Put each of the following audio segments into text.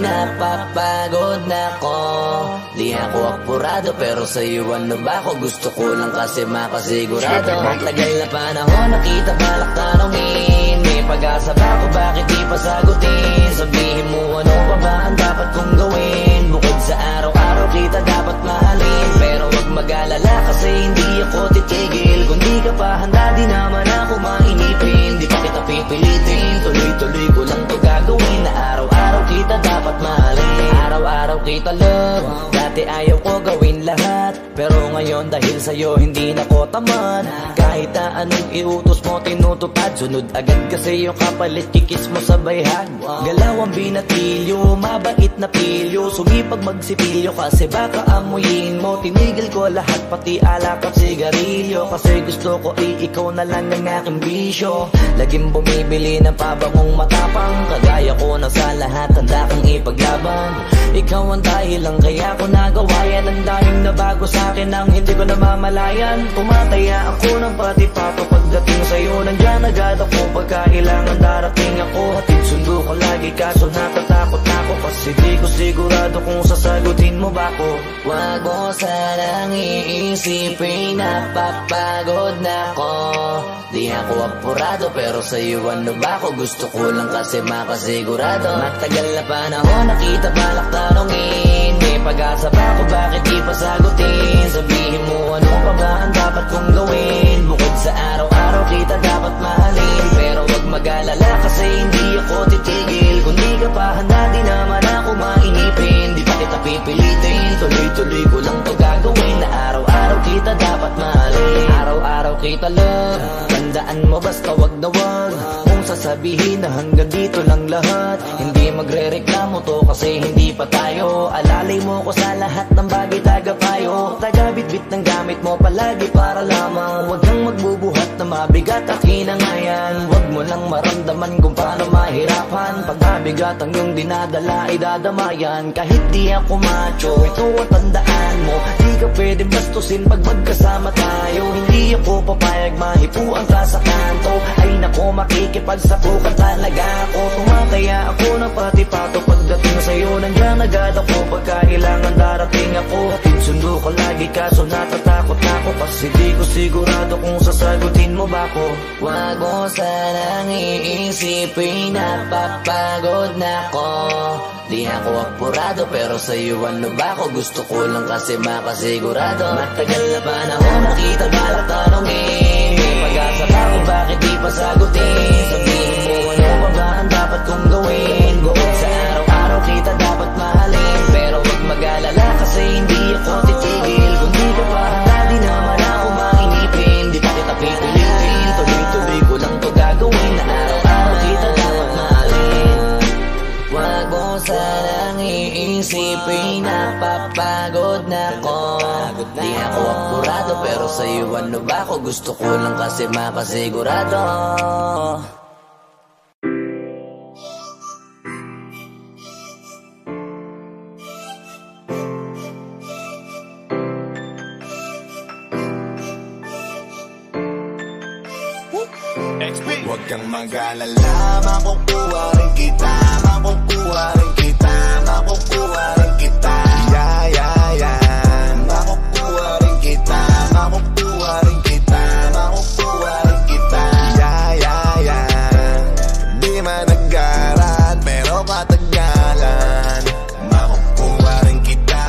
pinapapagod na ko. Di ako apurado pero sa'yo ano ba ako? Gusto ko lang kasi makasigurado. Matagal na panahon nakita balak tanongin, may pag-asa ba ako, bakit di pa sagutin? Sabihin mo ano pa ba ang dapat kong gawin? Bukod sa araw-araw kita dapat mahalin, pero wag mag-alala kasi hindi ako titigil. Kung di ka pa handa di naman ako mainipin. Di pa kita pipilitin, tuloy-tuloy ko lang to gagawin. Na araw-araw kita dapat mahalin, araw-araw kita love. Dati ayaw ko gawin lahat, pero ngayon dahil sa'yo hindi na ko tamad. Kahit na anong iutos mo tinutupad, sunod agad kasi yung kapalit kikis mo sa bayhan. Galaw ang binatilyo, mabait na pilyo, sumipag magsipilyo kasi baka amuyin mo. Tinigil ko lahat pati alak at sigarilyo, kasi gusto ko ikaw na lang ang aking bisyo. Laging bumibili ng pabangong matapang, kagaya ko na sa lahat handa kang ipaglaban. Ikaw ang dahilan kaya ko nagawa yan. Ang daming nabago sa'kin nang hindi ko namamalayan. Tumataya ako ng pati pato pagdating sa'yo. Nandyan agad ako pagkailangan darating ako. Hatid sundo ko lagi kaso natatakot ako, kasi di ko sigurado kung sasagutin mo ba ko. Wag mo sanang iisipin napapagod na ko. Di ako apurado pero sa'yo ano ba ako? Gusto ko lang kasi makasigurado. Matagal na panahon nakita balak tanongin, may pag-asa ba ako, bakit di pa sagutin? Sabihin mo ano pa ba ang dapat kong gawin? Bukod sa araw-araw kita dapat mahalin, pero wag mag-alala kasi hindi ako titigil. Kung di ka pa handa di naman ako mainipin. Di pa kita pipilitin, tuloy-tuloy ko lang to gagawin. Na araw-araw kita dapat mahalin, araw-araw kita love. Tandaan mo basta wag na wag mong sasabihin na hanggang dito lang lahat. Hindi magre-reklamo to kasi hindi pa tayo. Alalay mo ko sa lahat ng bagay, taga-payo. Taga-bit-bit ng gamit mo palagi para lamang. Huwag kang magbubuhat na mabigat, akin na nga yan. Huwag mo lang maramdaman kung paano mahirapan. Pag mabigat ang iyong dinadala, idadamayan. Kahit di ako macho, ito ang tandaan mo. Di ka pwede bastusin pag magkasama tayo. Hindi ako papayag mahipuan ka sa kanto. Ay nako, makikipagsapukan talaga ako. Tumataya ako ng pati pato pagdating sa'yo. Nandiyan agad ako pagkailangan darating ako. Hatid sundo ko lagi kaso natatakot na ako, kasi di ko sigurado kung sasagutin mo ba ko. Wag mo sanang iisipin napapagod na ko. Di ako apurado pero sa'yo ano ba ako? Gusto ko lang kasi makasigurado. Matagal na panahon nakita balak tanongin, may pag-asa ba ako, bakit di pa sagutin? Sabihin mo ano pa ba ang dapat kong gawin? Bukod sa araw-araw kita dapat mahalin, pero wag mag-alala kasi hindi ako titigil. Kung di ka pa handa di naman ako mainipin. Di pa kita pipilitin, tuloy-tuloy ko lang to gagawin. Na araw-araw kita dapat mahalin. Wag mo sanang iisipin napapagod na ko. Di ako apurado pero sa'yo ano ba ako? Gusto ko lang kasi makasigurado. Huwag kang mag-alala, makukuha rin kita, makukuha rin kita, makukuha rin kita. Yeah, yeah, yeah. Makukuha rin kita, makukuha rin kita, makukuha rin kita. Yeah, yeah, yeah. Di man nag-aral, pero katagalan, makukuha rin kita.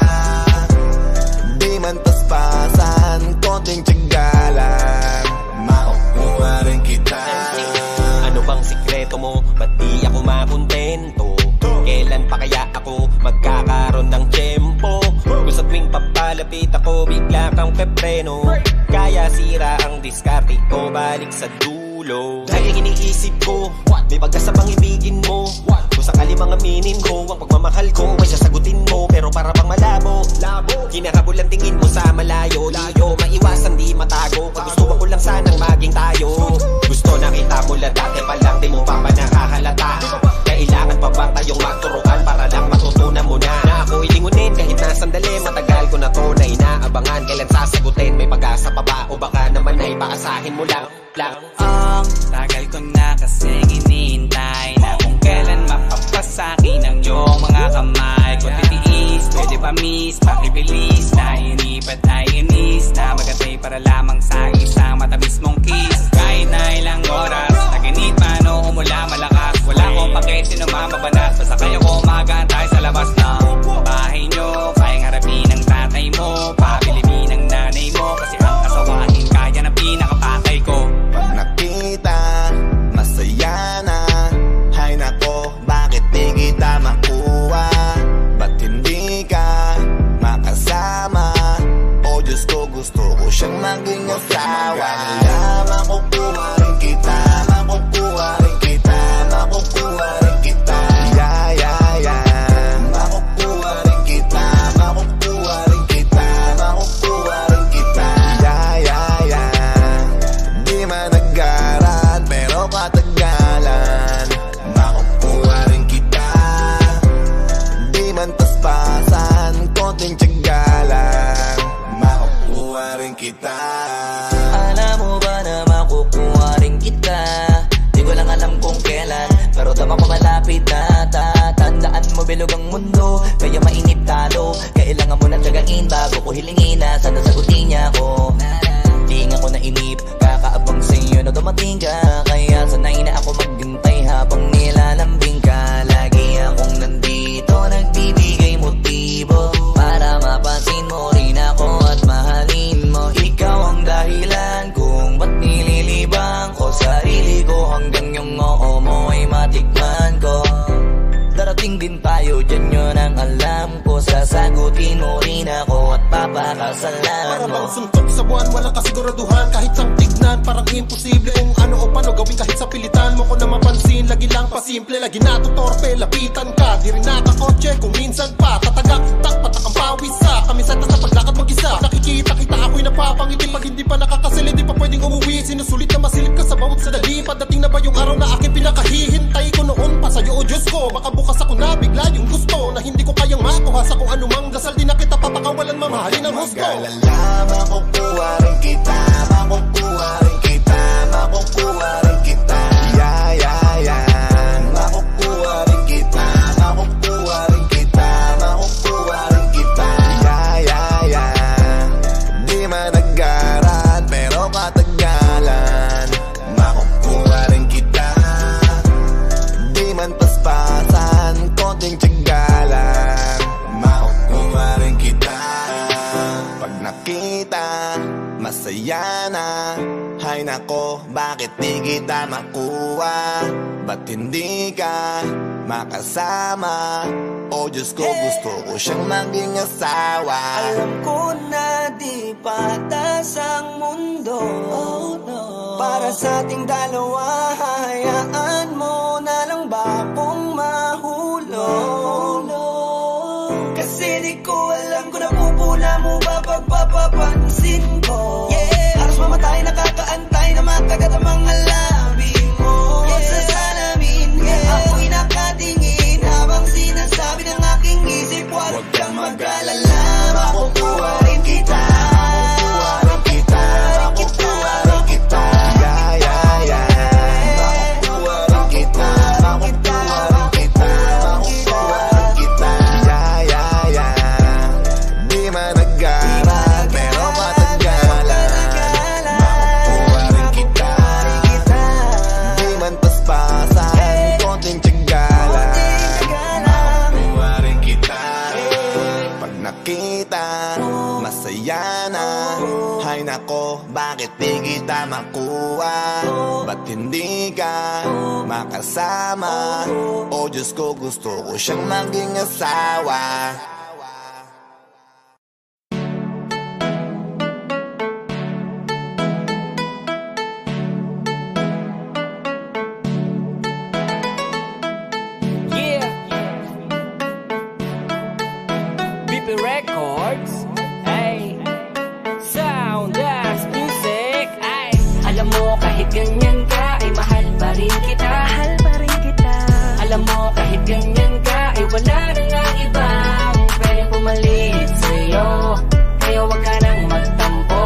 Di man taspasan, konting tiyagalan, makukuha rin kita. Ano bang sikreto mo? Ba't di ako makontento? Kailan pa kaya ako magkakaroon ng tiyempo? Kung sa tuwing papalapit ako, bigla kang pepreno. Kaya sira ang diskarte ko, balik sa dulo. Dahil iniisip ko, may pag-asa pang ibigin mo. Kung sakali mga aminin ko, ang pagmamahal ko ay sasagutin mo, pero para bang malabo. Kinahabol ang tingin mo sa malayo. Liyo, maiwasan di matago. Kagustuhan ko lang sanang maging tayo. Gusto nakita mo lang dati pa lang, di mo pa nakahalata. Kailangan pa ba tayong magturuan para lang matutunan mo na ako'y lingunin kahit na sandali. Matagal ko na to na inaabangan, kailan sasagutin? May pag-asa pa ba o baka naman ay paasahin mo lang? Ang tagal ko na kasing iniintay na kung kailan mapapasakin ang iyong mga kamay. matamis, pakibilis na inip at ay inis na magantay para lamang sa isang matamis mong kiss. Kahit na ilang oras, naginip man o umula malakas, wala akong pake sino mamabanas, basta kayo ko magantay sa labas ng bahay nyo. Kayang harapin ng tatay mo, pabilibin ng nanay mo, kasi ang kasawahin kaya na pinakapatay ko. Pag nakita, masaya na. Hay nako, bakit di kita makuha? Ba't hindi ka makasama? O Diyos ko, gusto ko siyang maging asawa. Makukuha rin kita, makukuha rin kita, makukuha rin kita. Yeah, yeah, yeah. Makukuha rin kita, makukuha rin kita, makukuha rin kita. Yeah, yeah, yeah. Di man naggaran, pero katagalan. Makukuha rin kita. Di man paspasan, konting tiyaga lang. Makukuha rin kita. Alam mo ba na makukuha rin kita? Di ko lang alam kung kailan, pero tama ko malapit na. Tatandaan mo bilog ang mundo, kaya mainip talo. Kailangan mo nang tagain bago ko hilingin na sana sagutin niya ako. Di nga ko nainip, kakaabang sa'yo na dumating ka, kaya sanay na ako maghintay habang nilalambing ka. Lagi akong nandito, nagbibigay motibo para mapansin mo rin ako at mahalin mo. Ikaw ang dahilan kung ba't nililibang ko sarili ko, hanggang yung oo mo ay matikman ko. Darating din tayo, dyan yun ang alam ko. Sasagutin mo rin ako at papakasalan mo. Para bang suntok sa buwan, walang kasiguraduhan. Kahit sang tignan, parang imposible. Kung ano o paano gawin kahit sa pilitan mo ko na mapansin. Lagi lang pasimple, lagi natutorpe, lapitan ka. Di rin nakakotse kung minsan pa tatagak, patak ang pawis sa kamisan na sa paglakad mag-isa. Nakikita kita ako'y napapangiti, pag hindi pa nakakasilid, di pa pwedeng umuwi. Sinusulit na masilip ka sa bawat sadali. Pagdating na ba yung araw na aking pinakahihintay ko noon pa sa'yo o Diyos ko? Baka bukas ako na bigla yung gusto na hindi ko kayang makuha sa kung anumang dasal. Di na kita papakawalan, mamahalin ang husto. Mag-alala, makukuha rin kita, makukuha rin kita, makukuha rin kita. Yeah, yeah, yeah. Makukuha rin kita, makukuha rin kita, makukuha rin kita. Yeah, yeah, yeah. Di man naggaran, pero katagalan. Makukuha rin kita. Di man paspasan, konting tiyaga lang. Makukuha rin kita. Pag nakita, masaya na. Hay nako, bakit di kita makuha? Ba't hindi ka makasama? O Diyos ko, gusto ko siyang maging asawa. Alam ko na di patas ang mundo, para sa ating dalawa. Hayaan mo na lang ba akong mahulog? Kasi di ko alam kung napupuna mo ba pagpapapansin ko. Halos mamatay, nakakaantay na makagat ang mga labi mo. Sa salamin, ako'y nakatingin habang sinasabi ng aking isip, huwag kang mag-alala, makukuha rin kita. Makukuha rin kita, makukuha rin kita. Yeah, yeah, yeah. Makukuha rin kita, makukuha rin kita, makukuha rin kita. Yeah, yeah, yeah. Di man naggaran, pero matagalan. Makukuha rin kita. Di man paspasan, konting tiyaga lang. Makukuha rin kita. Pag nakita, masaya na. Hay nako, bakit di kita makuha? Ba't hindi ka makasama? O Diyos ko, gusto ko siyang maging asawa. Yeah, BP Records. Ay, Sound as Music. Ay, alam mo kahit ganyan ka, ay mahal pa rin kita. Mahal pa rin kita. Alam mo kahit ganyan ka, ay wala na nga ibang pwedeng pumalit sa'yo. Kaya wag ka nang magtampo.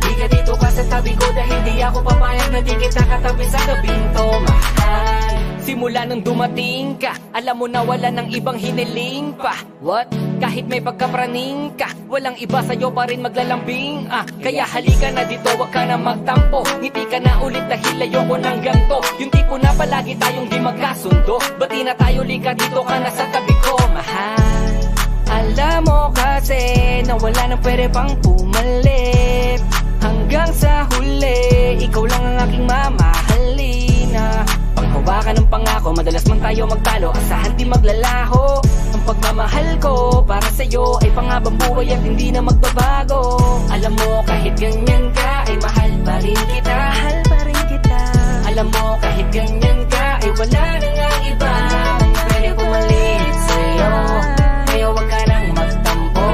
Di ka dito ka sa tabi ko, dahil di ako papayag na di kita katabi sa gabing to. Mahal Simula nung dumating ka, alam mo na wala ng ibang hiniling pa. What? Kahit may pagkapraning ka, walang iba sa'yo pa rin maglalambing. Kaya halika na dito, wag ka na magtampo. Ngiti ka na ulit dahil ayoko ng ganto. Yung tipo na palagi tayong di magkasundo. Bati na tayo, lika dito ka na sa tabi ko, mahal. Alam mo kasi na wala nang pwede pang pumalit. Hanggang sa huli, ikaw lang ang aking mamahalina. Panghawakan ng pangako, madalas man tayo magtalo, asahan di maglalaho. Ang pagmamahal ko para sa'yo ay panghabang buhay at hindi na magbabago. Alam mo kahit ganyan ka, ay mahal pa rin kita. Mahal pa rin kita. Alam mo kahit ganyan ka, ay wala na nga iba pwede pumalit sa'yo. Kaya wag ka nang magtampo.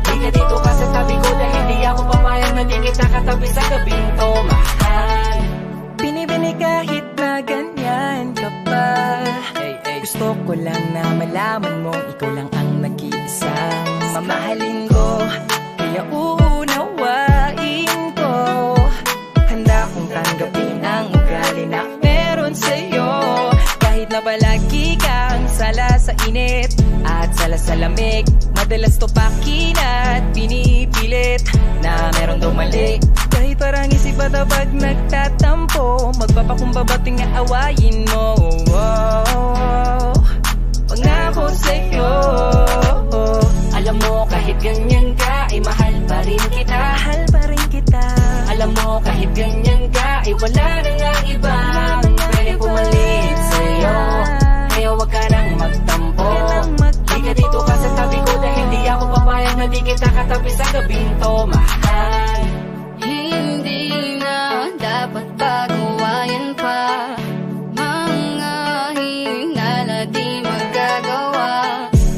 Di ka dito ka sa tabi ko dahil di ako papayag na di kita katabi sa gabing to, mahal. Binibini kahit na ganyan ka pa. Gusto ko lang na malaman mo, ikaw lang ang nag-iisang mamahalin ko. Kaya uunawain ko, handa kong tanggapin ang ugali na meron sa'yo. Kahit na palagi kang sala sa init at sala sa lamig, madalas topakin at pinipilit na meron daw mali. Kahit parang isip at pag nagtatampo, magpapakumbabating na awayin mo. Pangako sa'yo, alam mo kahit ganyan ka, ay mahal pa rin kita. Mahal pa rin kita. Alam mo kahit ganyan ka, ay wala na nga iba pwede pumalit sa'yo. Kaya wag ka nang magtampo. Di ka dito ka sa tabi ko dahil di ako papayag na di kita katabi sa gabing to, mahal. Hindi na dapat pagawain pa mga hinala di magagawa.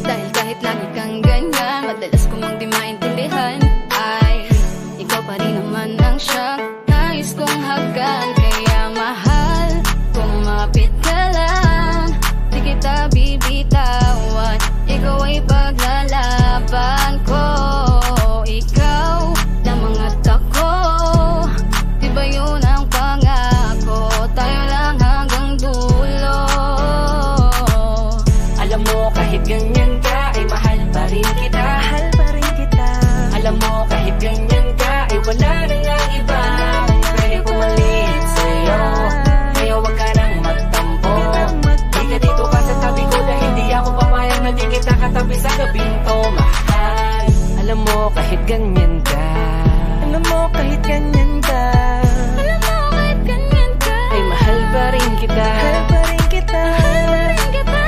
Dahil kahit lagi kang ganyan, madalas ko mang di maintindihan, ay ikaw pa rin naman ang siyang nais kong hagkan. Kaya mahal, kumapit ka lang, di kita bibitawan. Ikaw ay paglalaban ko. Ikaw lamang at ako, di ba yun ang pangako? Tayo lang hanggang dulo. Alam mo kahit ganyan ka, ay mahal pa rin kita. Mahal pa rin kita. Alam mo kahit ganyan ka, ay wala na nga iba pwede pumalit sa'yo. Kaya wag ka nang magtampo. Di ka dito ka sa tabi ko dahil di ako papayag na di kita katabi sa gabing to, mahal. Alam mo kahit ganyan ka, alam mo kahit ganyan ka, Alam mo kahit ganyan ka, ay mahal pa rin kita. Mahal pa rin kita. mahal pa rin kita.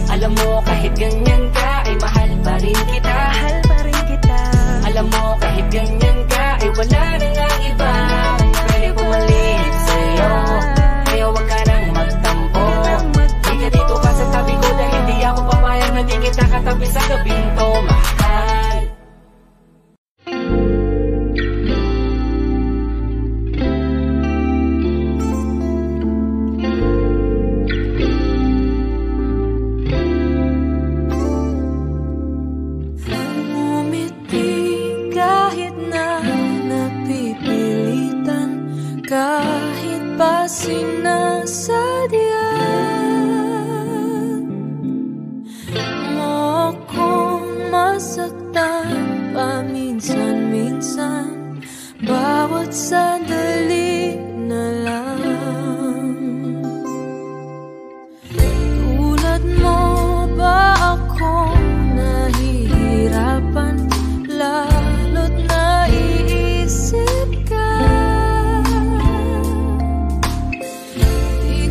Alam mo kahit ganyan ka, ay mahal pa rin kita. Mahal pa rin kita. Alam mo kahit ganyan ka, ay wala na nga iba pwede pumalit sa'yo. Kaya wag ka nang magtampo. Di ka dito ka sa tabi ko dahil di ako papayag na di kita katabi sa gabing to, mahal. Umiti kahit na napipilitan, kahit pa sinasadyan mo akong masaktan paminsan-minsan, bawat sandali na lang. Tulad mo ba ako nahihirapan, lalo't naiisip ka? Di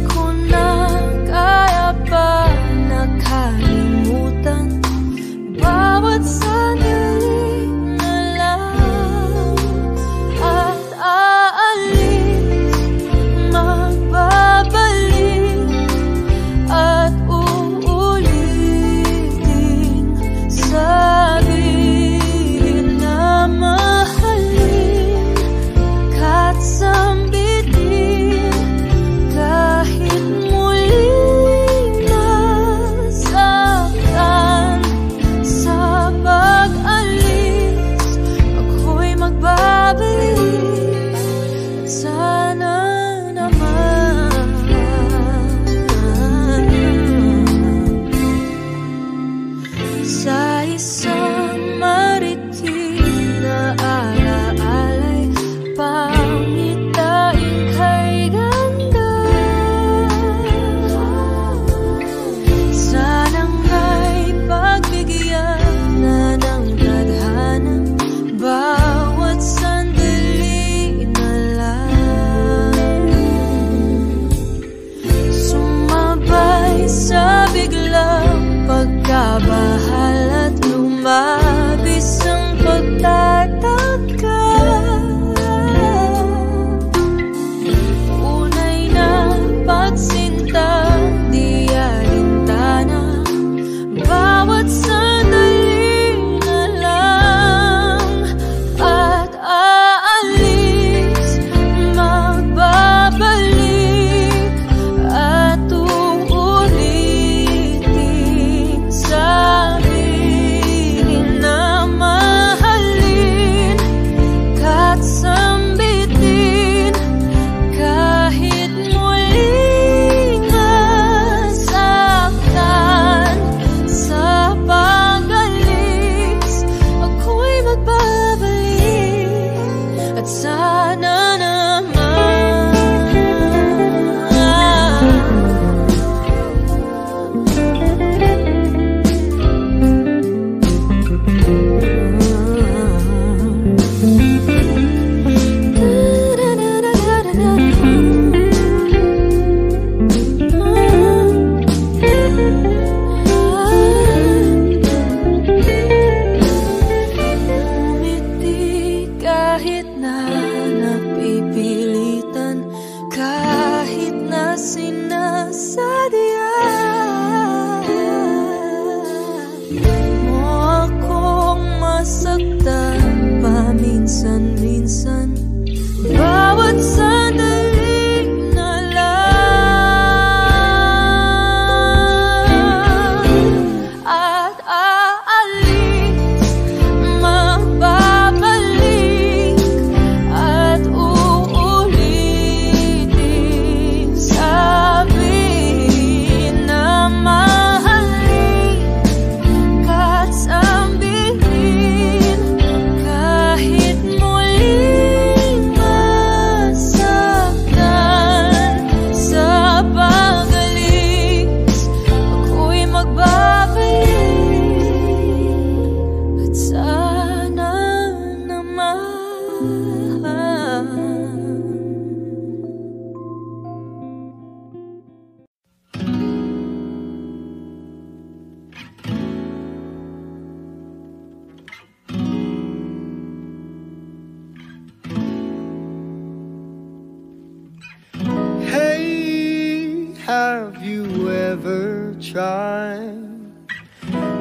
have you ever tried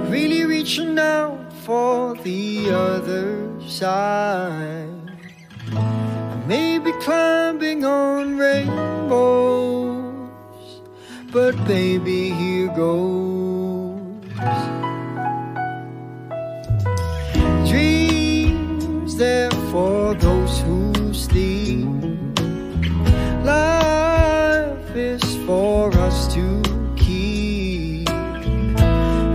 really reaching out for the other side? I may be climbing on rainbows, but baby, here goes. Dreams there for those who sleep. Life is for us to keep.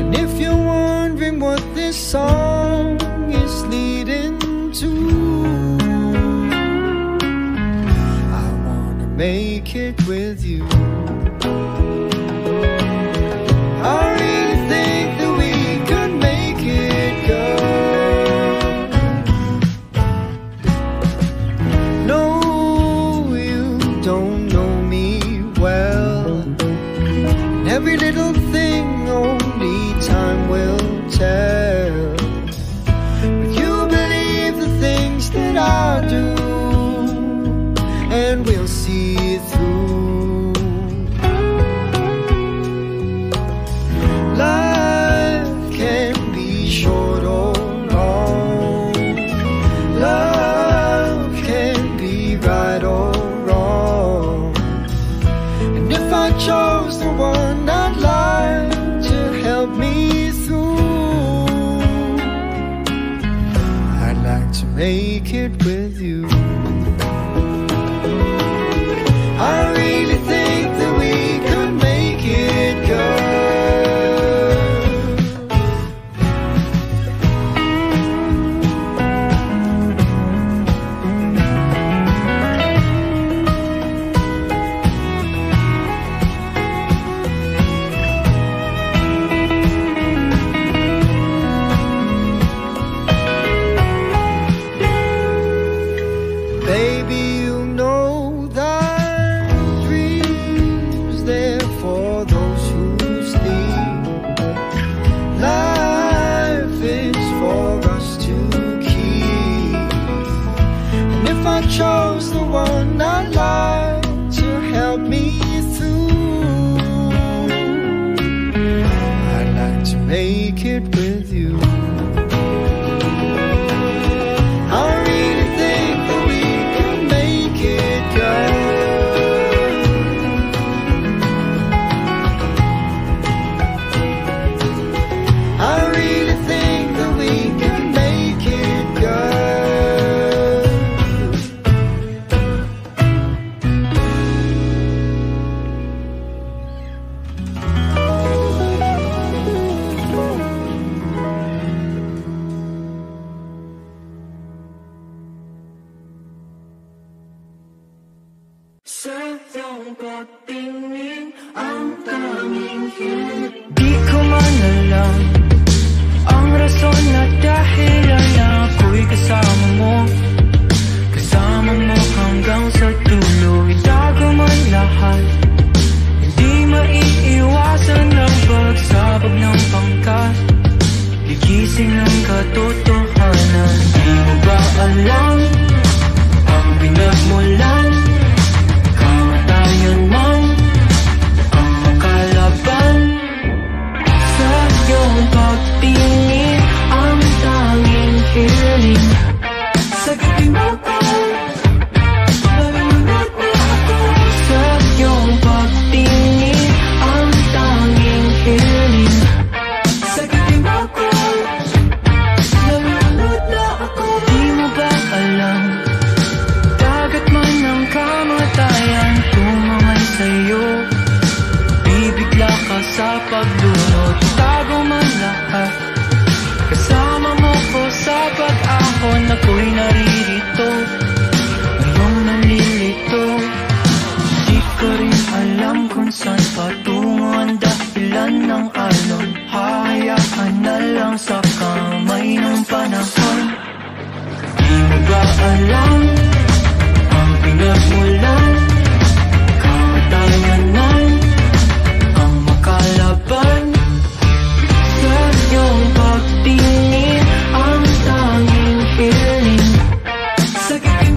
And if you're wondering what this song is leading to, I wanna make it with you. I really think that we could make it, girl. No, you don't know me well. And every little thing only time will tell. But you believe the things that I do, and we'll see it through. Life can be short or long. Love can be right or wrong. And if I chose the one I'd like to help me through, I'd like to make it with you. I really think that we could make it, girl. Baby, you know that dreams there for those who sleep. Life is for us to keep. And if I chose the one I'd like to help me through, I'd like to make it with you. I really think that we can make it, girl. I really think that we can make it, girl. Sa iyong pagtingin ang tanging hilig. Di ko man alam ang rason at dahilan na ako'y kasama mo. Kasama mo hanggang sa dulo. Itago man lahat, hindi maiiwasan ang pagsabog ng pangkat. Gigising ang katotohanan. Di mo ba alam ang pinagmulan? Kamatayan man ang makalaban. Sa iyong pagtingin ang tanging hiling. Sagutin mo ko, nalulunod na ako. Sa iyong pagtingin ang tanging hiling. Sagutin mo ko, nalulunod na ako. Di mo ba alam, dagat man ang kamatayan, tumangay sa'yo. Bibigla ka sa paglunod, tago man lahat. Kasama mo ko sa pag-ahon, ako'y naririto, ngayong nalilito. Di ko rin alam kung saan patungo ang dahilan ng alon. Hayaan na lang sa kamay ng panahon. Di mo ba alam ang pinagmulan? Kamatayan man ang makalaban. Sa iyong pagtingin ang tanging hiling. Sakit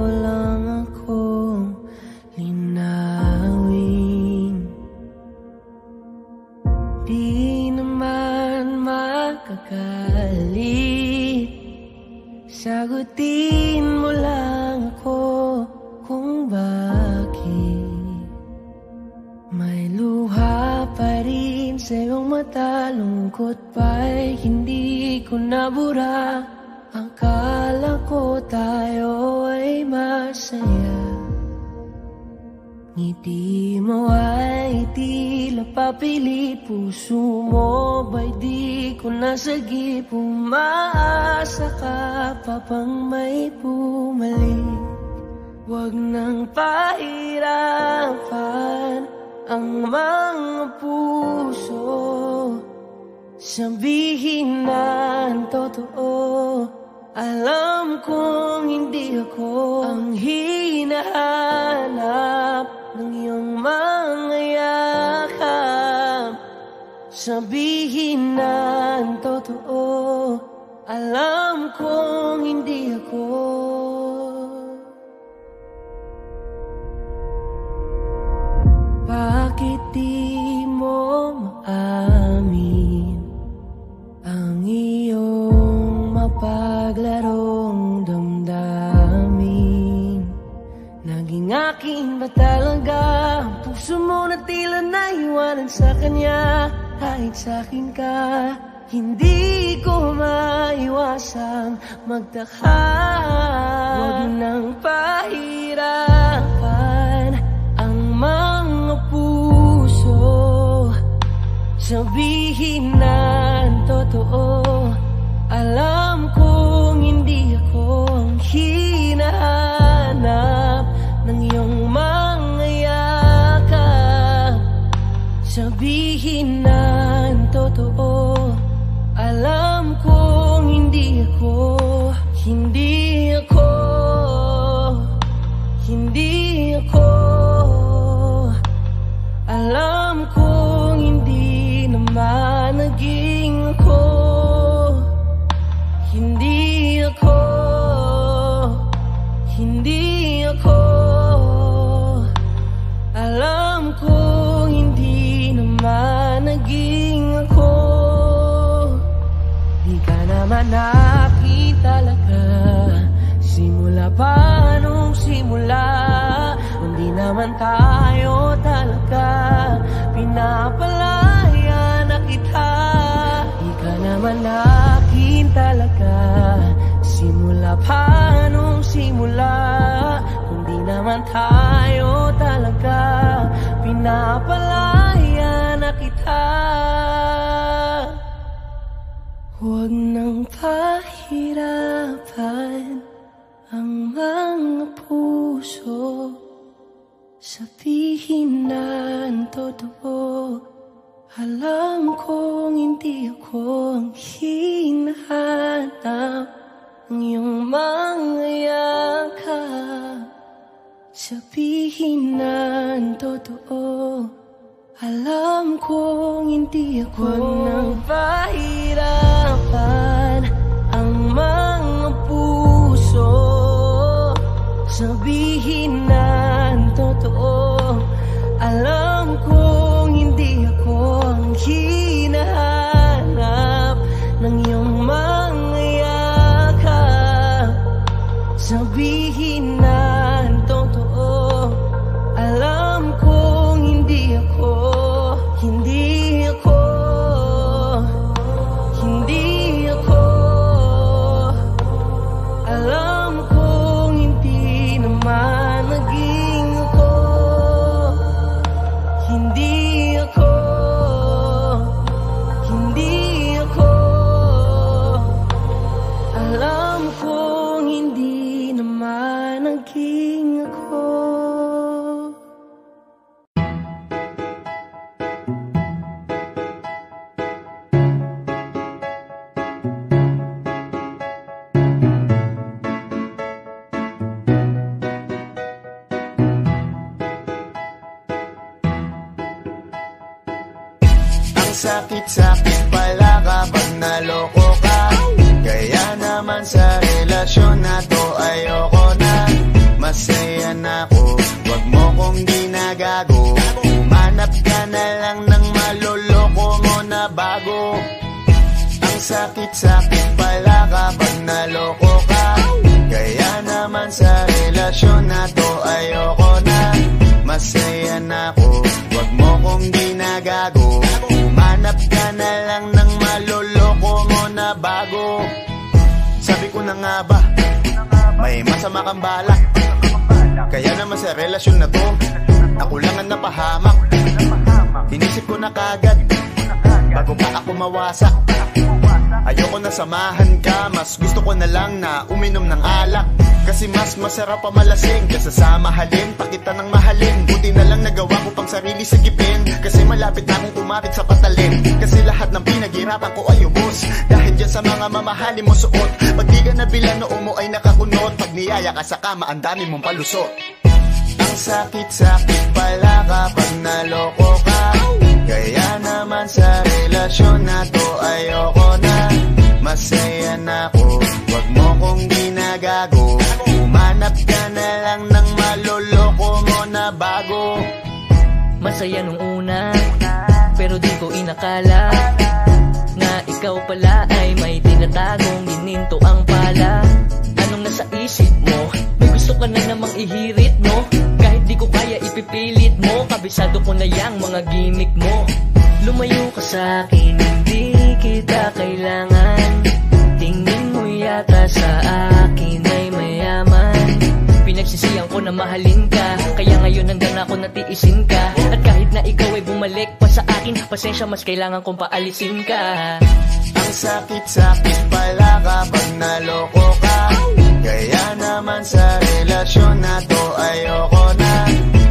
lang akong linawin. Di naman makakalit, sagutin mo lang ako kung bakit may luha pa rin sa iyong mata. Lungkot pa'y hindi ko nabura. Akala ko tayo ay masaya. Ngiti mo ay tila papilit, puso mo ba'y di ko nasagip. Umaasa ka pa pang may bumalik. Huwag nang pahirapan ang mga puso, sabihin na ang totoo. Alam kong hindi ako ang hinahanap ng iyong mga yakap. Sabihin na ang totoo. Alam kong hindi ako. Bakit di mo maamin ang iyong mapaglarong damdamin? Naging akin ba talaga ang puso mo na tila naiwanan sa kanya? Kahit sa'kin ka, hindi ko maiwasang magtaka. Huwag nang pahirapan ang mga puso, sabihin na ang totoo. Alam kong hindi ako ang hinahanap ng iyong mga yakap. Sabihin na ang totoo. Alam kong hindi ako, hindi ako, hindi ako. Alam kong hindi naman naging ako. Hindi ako, hindi ako. Alam kong hindi naman naging ako. Di ka naman akin talaga, simula pa nung simula. Hindi naman tayo talaga, pinapalaya na kita. Di ka naman akin talaga, simula pa nung simula. Kundi naman tayo talaga, pinapalaya na kita. Huwag nang pahirapan ang mga puso, sabihin na ang totoo. Alam kong hindi ako ang hinahanap ng iyong mga yakap. Sabihin na ang totoo. Alam kong hindi ako. Huwag nang pahirapan ang mga puso, sabihin na ang totoo. Alam kong hindi ako ang hinahanap ng iyong mga yakap. Sabihin na ang totoo. Alam kong hindi ako, hindi ako, hindi ako. Alam kong hindi naman naging ako. Hindi ako, hindi ako. Alam kong hindi naman naging ako. Sakit-sakit pala kapag naloko ka. Kaya naman sa relasyon na to ayoko na. sakit-sakit pala kapag naloko ka. Kaya naman sa relasyon na to ayoko na. Masaya na ako, wag mo kong ginagago. Humanap ka na lang ng maloloko mo na bago. Sabi ko na nga ba, may masama kang balak. Kaya naman sa relasyon na to, ako lang ang napahamak. Inisip ko na kagad, bago pa ako mawasak. Ayoko na samahan ka, mas gusto ko na lang na uminom ng alak. Kasi mas masarap pa malasing kaysa sa mahalin, pakita ng mahalin. Buti na lang nagawa ko pang sarili sigipin, kasi malapit na akong umapit sa patalin. Kasi lahat ng pinaghirapan ko ay ubos, dahil dyan sa mga mamahalin mo suot. Pag di ka nabilan noong mo ay nakakunot, pag niyaya ka sa kama ang dami mong palusot. Ang sakit-sakit pala kapag naloko ka. Kaya naman sa relasyon na to ayoko na. Masaya na ako, wag mo kong ginagago. Humanap ka na lang ng maloloko mo na bago. Masaya nung una, pero di ko inakala na ikaw pala ay may tinatagong gininto ang pala. Anong nasa isip mo? May gusto ka na namang ihirit, no? Kahit di ko kaya ipipilit mo, kabisado ko na yang mga gimmick mo. Lumayo ka sa'kin, hindi kita kailangan. Tingin mo yata sa akin ay mayaman. Pinagsisiyang ko na mahalin ka, kaya ngayon hanggang ako natiisin ka. At kahit na ikaw ay bumalik pa sa akin, pasensya mas kailangan kong paalisin ka. Ang sakit-sakit pala kapag naloko ka. Kaya naman sa relasyon na to ayoko na.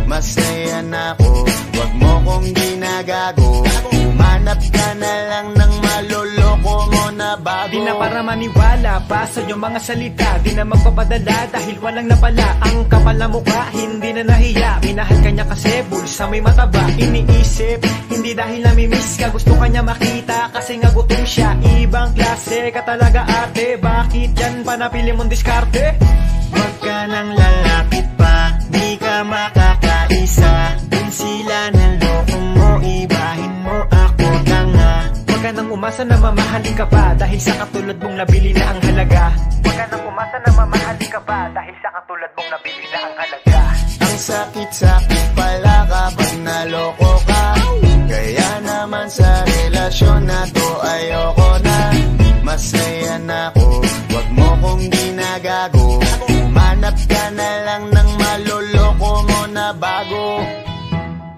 Masaya na ako, wag mo kong ginagago. Humanap ka na lang ng maloloko mo na bago. Di na para maniwala pa sa iyong mga salita, di na magpapadala dahil walang napala. Ang kapal na mukha, hindi na nahiya. Minahal ka niya kasi bulsa may mataba. Iniisip, hindi dahil namimiss ka, gusto ka niya makita kasi nga gutom siya. Ibang klase ka talaga ate, bakit yan pa napili mong diskarte? Wag ka nang lalapit pa, di ka makakaisa. Kung sila naloko mo, ibahin mo ako tanga. Wag ka nang umasa na mamahalin ka pa, dahil sa katulad mong nabili na ang halaga. Wag ka nang umasa na mamahalin ka pa, dahil sa katulad mong nabili na ang halaga. Ang sakit-sakit pala kapag naloko ka. Kaya naman sa relasyon na to ayoko na. Masaya na ako, wag mo kong ginagago. Humanap ka na lang ng maloloko mo na bago.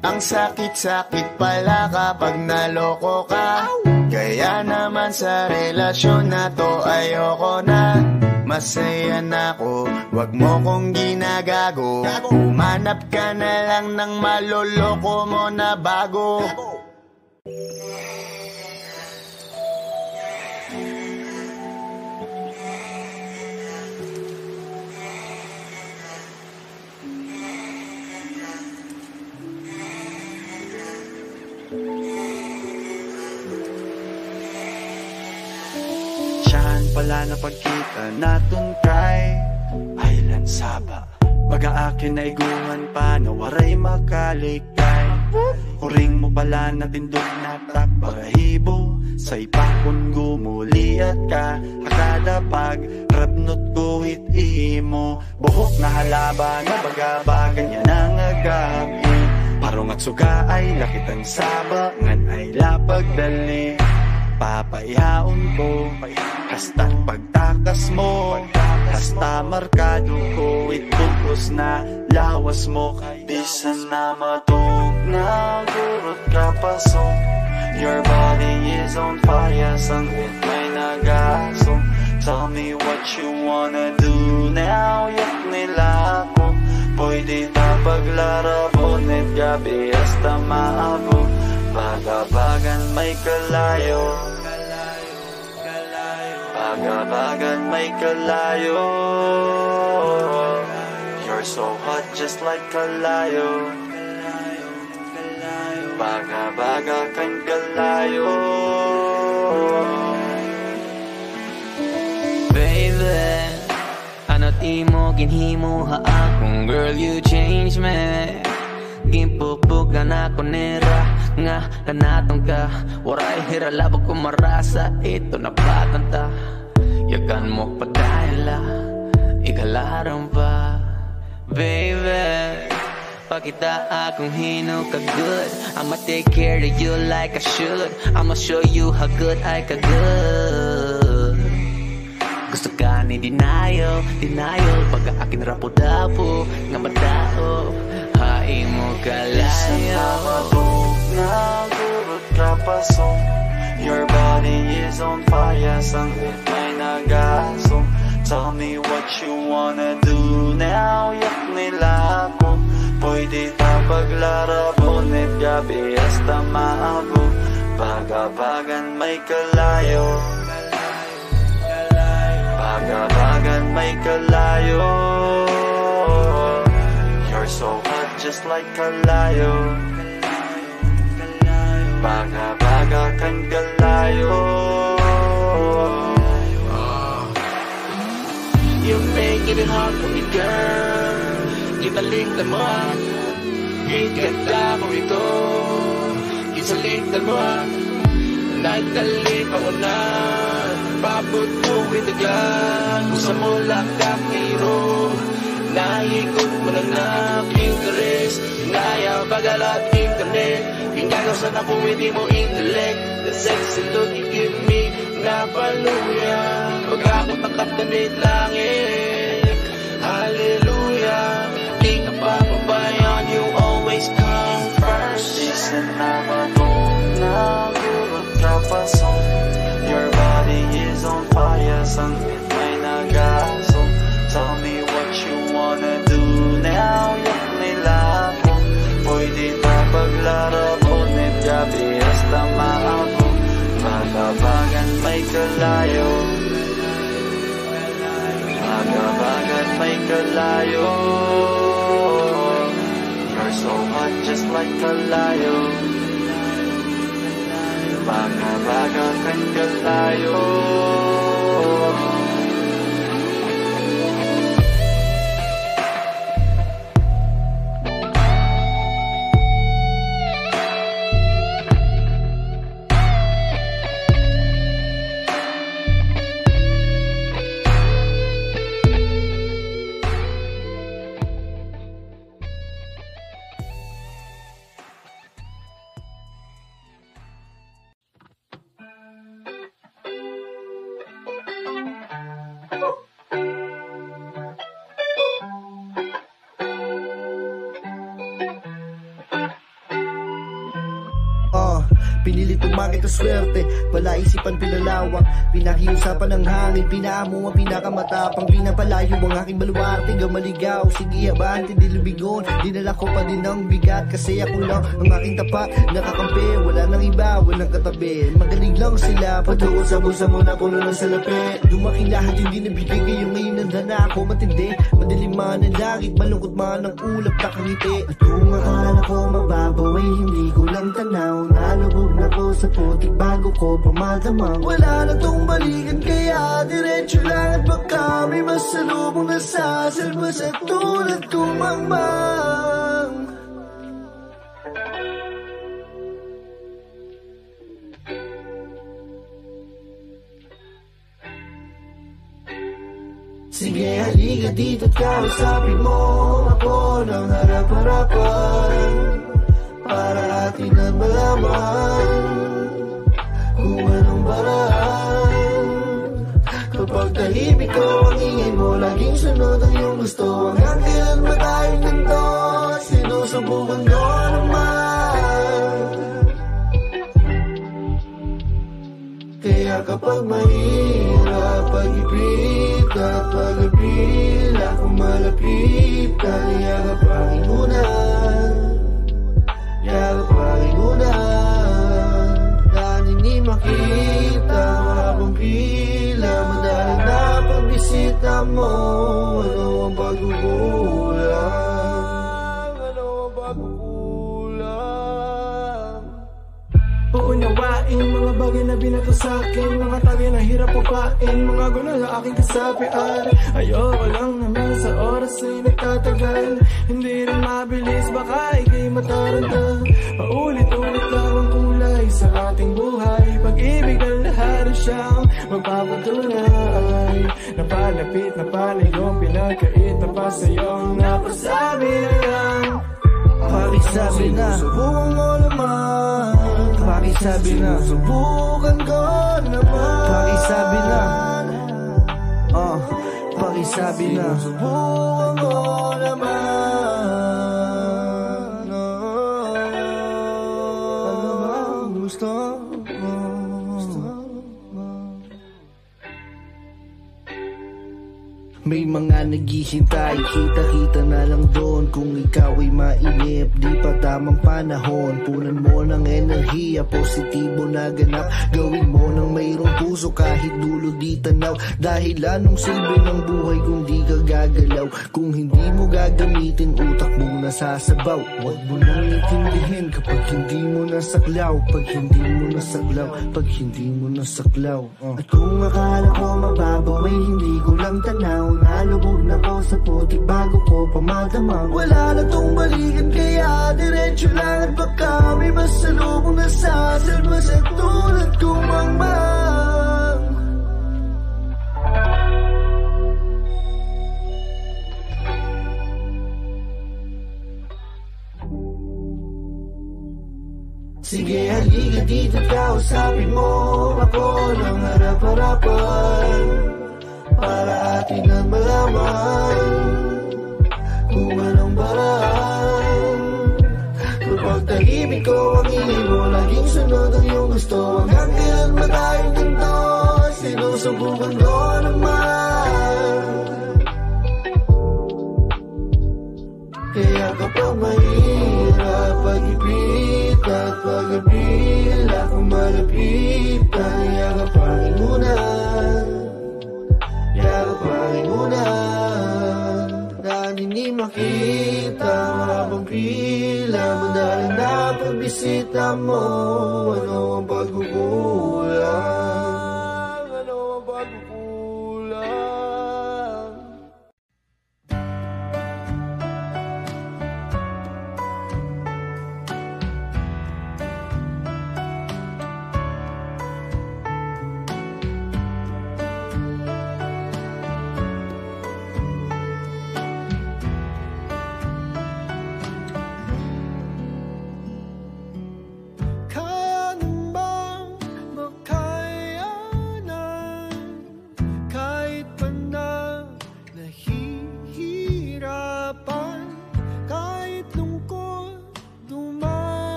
Ang sakit-sakit pala kapag naloko ka. Kaya naman sa relasyon na to ayoko na. Masaya na ako, wag mo kong ginagago. Humanap ka na lang ng maloloko mo na bago. Saan pala na pagkita natin kay Island Saba. Mag-aakin na iguan pa na waray makalikay. Huring mo pala na tindog na takbarahibo. Sa ipakon gumuli at ka akada pag rabnot ko hit mo. Buhok na halaba na bagabagan niya ng agabi. Parong at suga ay lakit ang saba, ngan ay lapagdali. Papaihaon ko, hasta't pagtakas mo, hasta markado ko, itugos na lawas mo. Di sana matog na gurot ka pasok. Your body is on fire, sangit may nagasong. Tell me what you wanna do now, yak nila ako. Pwede ta paglarabon at gabi hasta maabo. Bagabagan may kalayo, bagabagan may kalayo. You're so hot just like kalayo. Bagabaga kan kalayo. Baby, ano't imo ginhimo ha akong girl, you change me. Gimpupog na ako nera, nga kanatong ka. Waray hiralabag kumarasa, ito na patanta. Yakan mo pa dahil ikalarang pa. Baby, pakita akong hino ka good. I'ma take care of you like I should. I'ma show you how good I ka good. Gusto ka ni denial, denial. Pagka akin rapo-dapo, nga madao, haing mo kalayo. Nagurot ka pasong. Your body is on fire, sangit may nagasong. Tell me what you wanna do now, yak nila ako. Pwede na paglarabo, net gabi hasta maabo. Pagabagan may kalayo, pagabagan may kalayo. You're so hot just like kalayo. Baga-baga kang kalayo. You make it hard for me, girl. Italiktan mo ikagda mo ito. Isaliktan mo nagdalit ako na pabot mo itaglan. Usa mo lang kakiro, naikot mo lang na interest. Hinaya bagalat internet, hingagasan ako hindi mo intellect. The sexy look you give me, napaluya. Pag ako nakatanit langit, hallelujah. Di ka pa pabayan, you always come first. Listen naman mo, nagurot ka pasong. Your body is on fire, sangit may nagasong. Tell me what you wanna do now, yak nila ako. Pwede na paglarabo, net gabi hasta maabo. Pagabagan may kalayo, pagabagan may kalayo. You're so hot just like kalayo. Pagabagan kang kalayo. Pinilit umagit ang swerte, palaisipan pinalawak. Pinakiusapan ng hangin, pinaamo ang pinakamatapang. Pinapalayo ang aking baluarte, gamaligaw. Sige abante, di lubigon. Dinala ko pa din ang bigat, kasi ako lang ang aking tapat. Nakakampi, wala nang iba, walang katabi. Magaling lang sila, patungo sa busa mo na puno ng salapi. Lumaki lahat yung dinabigay, ngayon ngayon nandana ako matindi. Madilim man ang langit, malungkot man ang ulap, nakangiti. At kung akala ko mababaw ay hindi ko lang tanaw. Nalubog na ko sa putik bago ko pumadamang. Wala na tong balikan kaya diretso lang. At baka may masalubong na sasalba sa tulad kong mangmang. Sige halika dito't kausapin mo ako ng harap-harapan, para atin na malaman kung anong paraan. Kapag tahimik ko ang ingay mo, laging sunod ang iyong gusto. Hanggang kailan ba tayong ganito? Sinusubukan ko naman. Kaya kapag mahirap pag-ibig at pag-abil, akong malapit, kaliyakap ang inunan. Yakap ang inunan, na hindi makita habang pila. Madalang na pagbisita mo, ano ang pagkukulang? Ano ang pagkukulang? Uunawain mga bagay na binato sa sa'kin, mga tagay na hirap upain, mga gulo na aking kasapian. Ayoko lang naman sa oras ay nagtatagal, hindi rin mabilis, baka ikay mataranta. Paulit-ulit lang ang kulay sa ating buhay, pag-ibig ang lahat ay siyang magpapatunay. Napalapit na palayo, pinagkait na pa sa'yong napasabi na lang. Pakisabi na, subukan mo naman. Pakisabi na, subukan ko naman. Pakisabi na, pakisabi na, subukan ko naman. Ano ba gusto mo? May mga naghihintay, kita-kita na lang doon. Kung ikaw ay mainip, di pa tamang panahon. Punan mo ng enerhiya, positibo na ganap. Gawin mo ng mayroong puso kahit dulo di tanaw. Dahil anong silbi ng buhay kung di ka gagalaw? Kung hindi mo gagamitin, utak mong nasasabaw. Huwag mo nang itindihin kapag hindi mo nasaklaw. Pag hindi mo nasaklaw, pag hindi mo nasaklaw. At kung akala ko mababaw ay hindi ko lang tanaw. Nalubog na ko sa putik bago ko pamadamang. Wala na tong balikan kaya diretso lang. At baka may masalubong na sasalba sa tulad kong mangmang. Sige halika dito, kausapin mo ako ng harap-harapan, para atin ang malaman kung anong paraan. Kung pagtahimik ko ang hiling mo, laging sunod ang iyong gusto. Hanggang kailan ba tayong ganito? Sinusubukan ko naman. Kaya kapag mahirap pag-ibig at pag-abila, kung malapitan, yakapangin muna. Yakapangin muna, na hindi makita habang pila. Madaling na pagbisita mo, ano ang pagkukulang? Ano ang pagkukulang?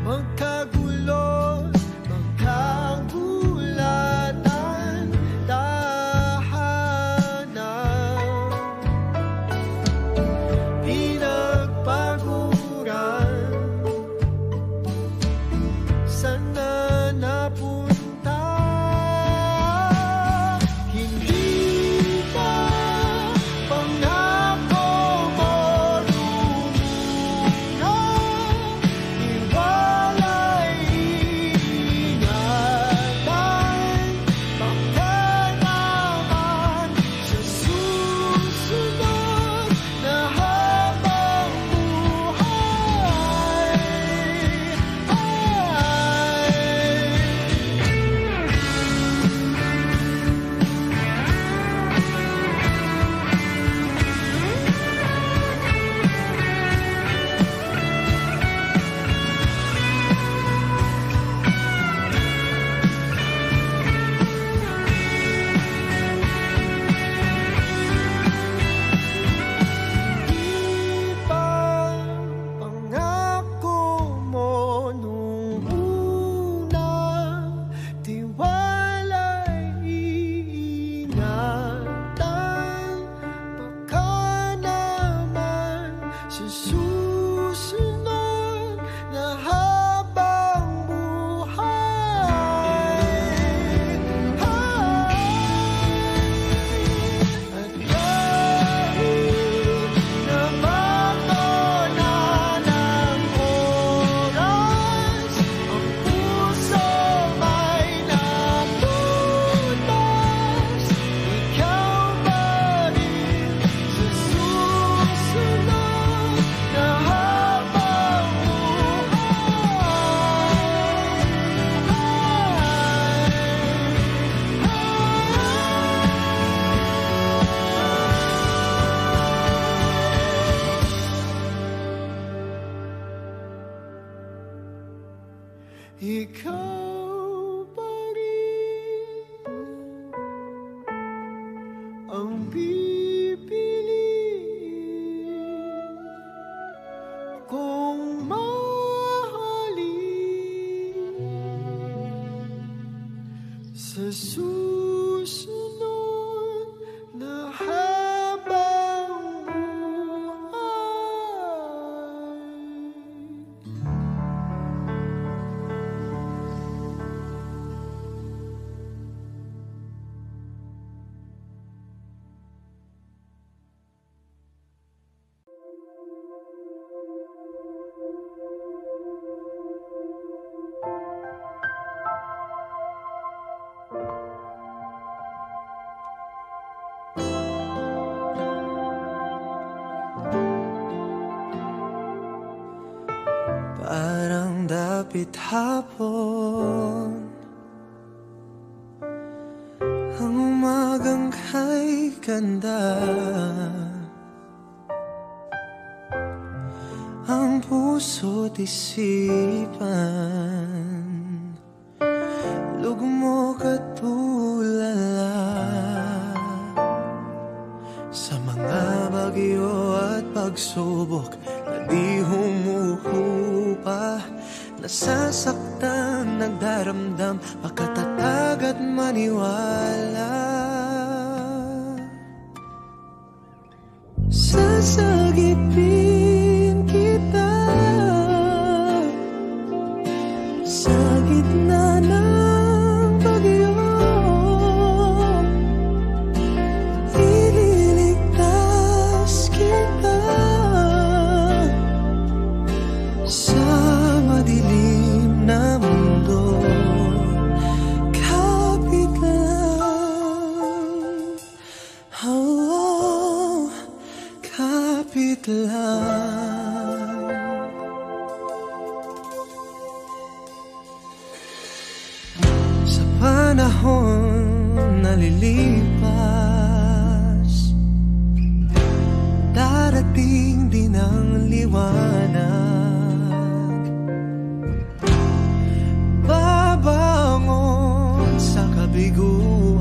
Magkagulo, magkagulatan. sa susunod na habang parang dapit hapon, ang umagang kay ganda, ang puso't isipan lugmok at tulala sa mga bagyo at pagsubok na di humuhupa. Nasasaktan, nagdaramdam, makatatag at maniwala. Sasagipin kita sa gitna ng bagyo, ililigtas kita sa madilim na mundo. Kapit lang, oh, kapit lang. Sa panahon na lilipas, darating din ang liwanag. Babangon sa kabiguan,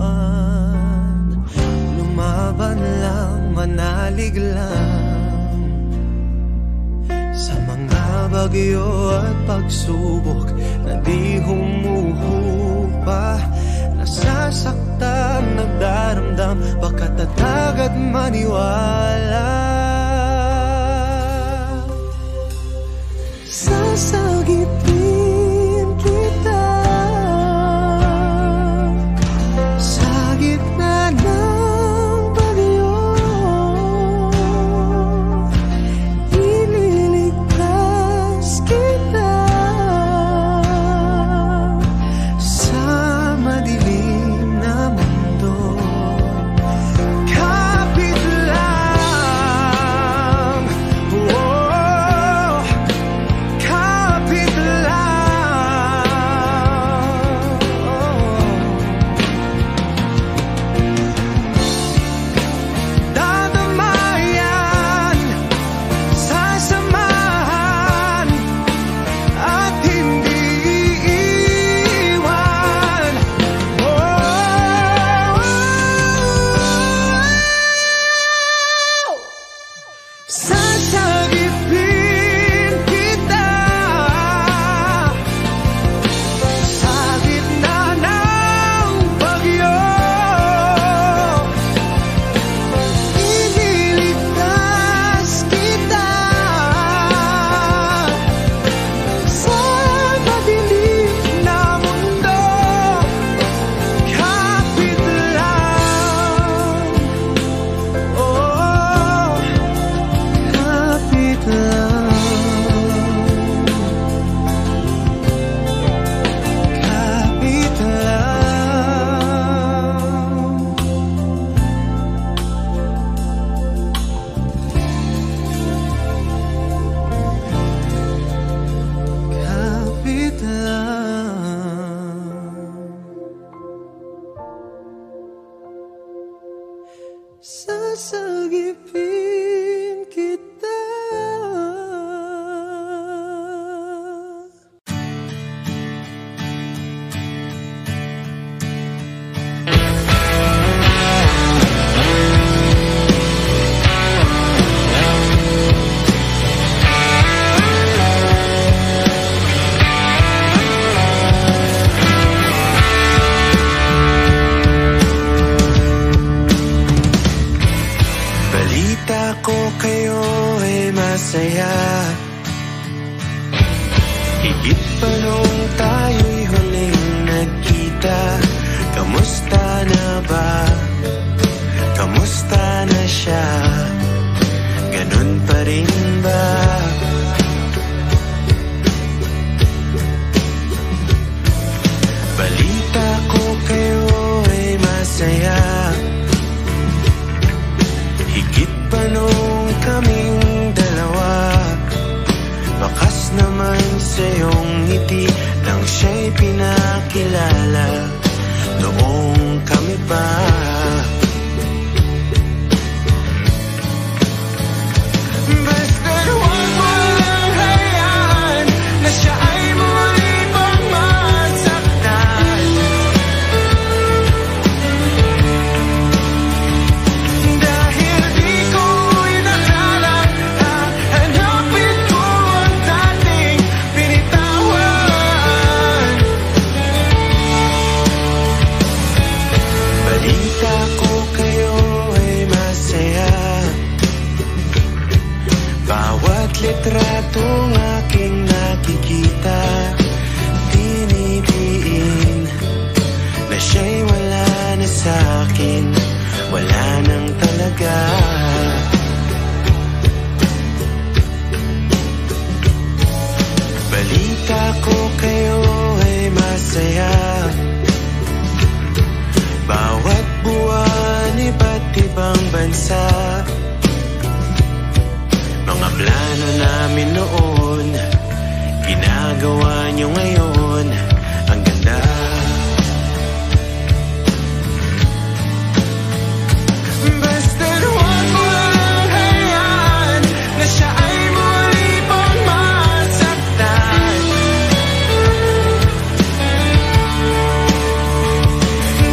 lumaban lang, manalig lang sa mga bagyo at pagsubok na di humuhupa. Nasasaktan, nagdaramdam, makatatag at maniwala. Sasagipin kita sa gitna ng bagyo, ililigtas kita sa madilim na mundo. Kapit lang, oh, kapit lang, dadamayan, sasamahan at hindi iiwan. Sasagipin kita sa gitna ng bagyo, ililigtas kita sa madilim na mundo. Kapit lang, oh, kapit lang, kapit lang. Kapit lang, sasagipin kita. ko kayo ay masaya, higit pa nung kaming dalawa. Bakas naman sa iyong ngiti nang siya'y pinakilala noong kami pa. Basta't huwag mo lang hayaan na siya ay muli pang masaktan. Dahil di ko inakalang hahanapin ko ang dating binitawan. Balita ko kayo ay masaya, bawat litratong aking nakikita, tinitiin na siya'y wala na sa'kin, wala nang talaga. Balita ko kayo ay masaya, bawat buwan iba't ibang bansa. Mga plano namin noon, ginagawa niyo ngayon, ang ganda. Basta't huwag mo lang hayaan na siya ay muli pang masaktan.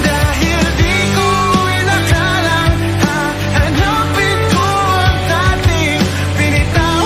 Dahil di ko inakalang hahanapin ko ang dating binitawan.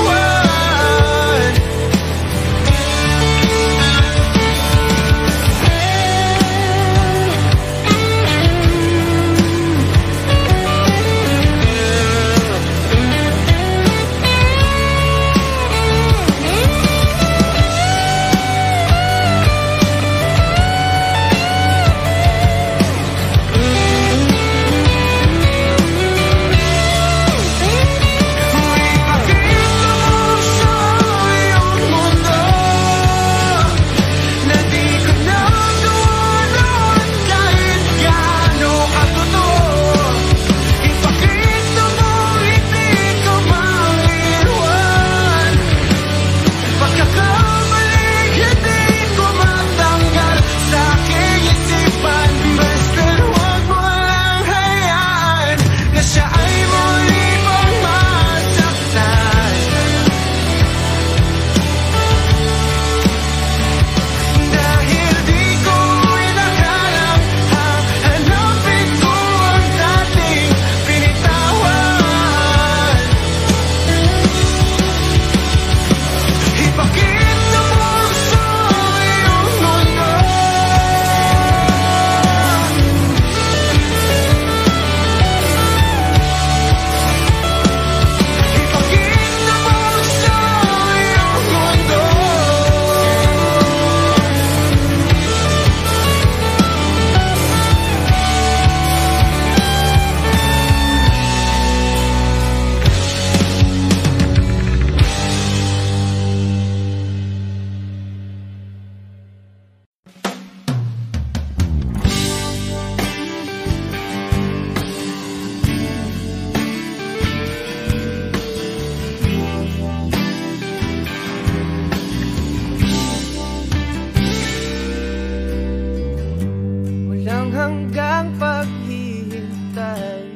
Hanggang paghihintay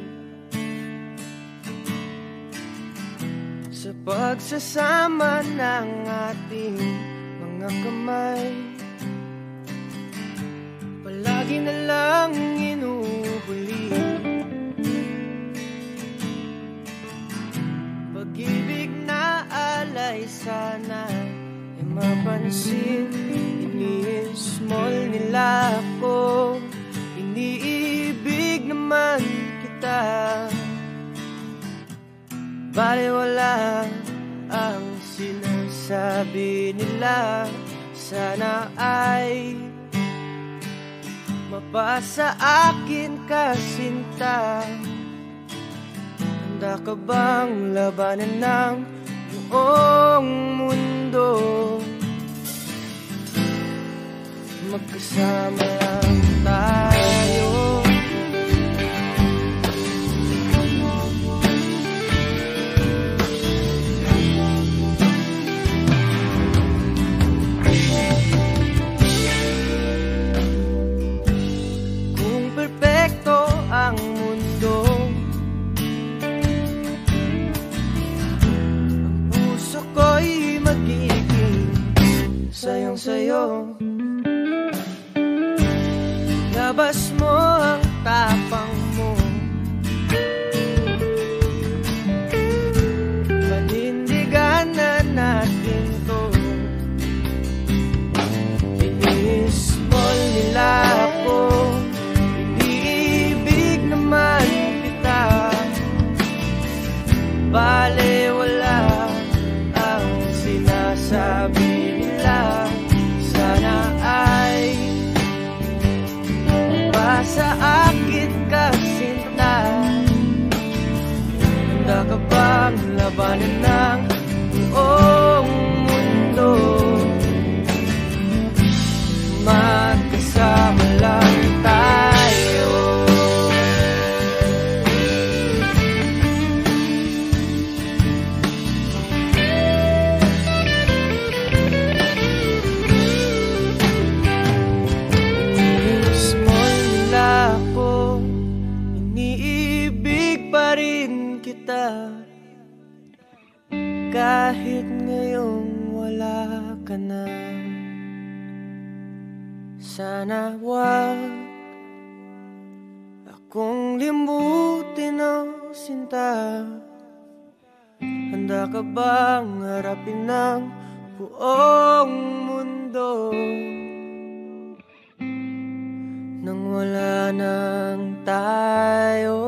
sa pagsasama ng ating mga kamay, palagi na lang inuhuli pag-ibig na alay sana ay mapansin. Ini-small nila ako, iniibig naman kita, baliwala ang sinasabi nila. Sana ay mapasa akin ka, sinta. Handa ka bang labanan ng buong mundo? magkasama lang tayo. Kung perpekto ang mundo, ang puso ko'y magiging sayong-sayo. Labas mo ang tapang mo, panindigan na natin to. Inismol nila ako, iniibig naman kita. Bale wala ang sinasabi nila. Sana ay sa akin ka sinta. Handa ka bang labanan ng buong mundo? Magkasama lang tayo. Kahit ngayong wala ka na, sana wag akong limutin o sinta. Handa ka bang harapin ng buong mundo nang wala nang tayo?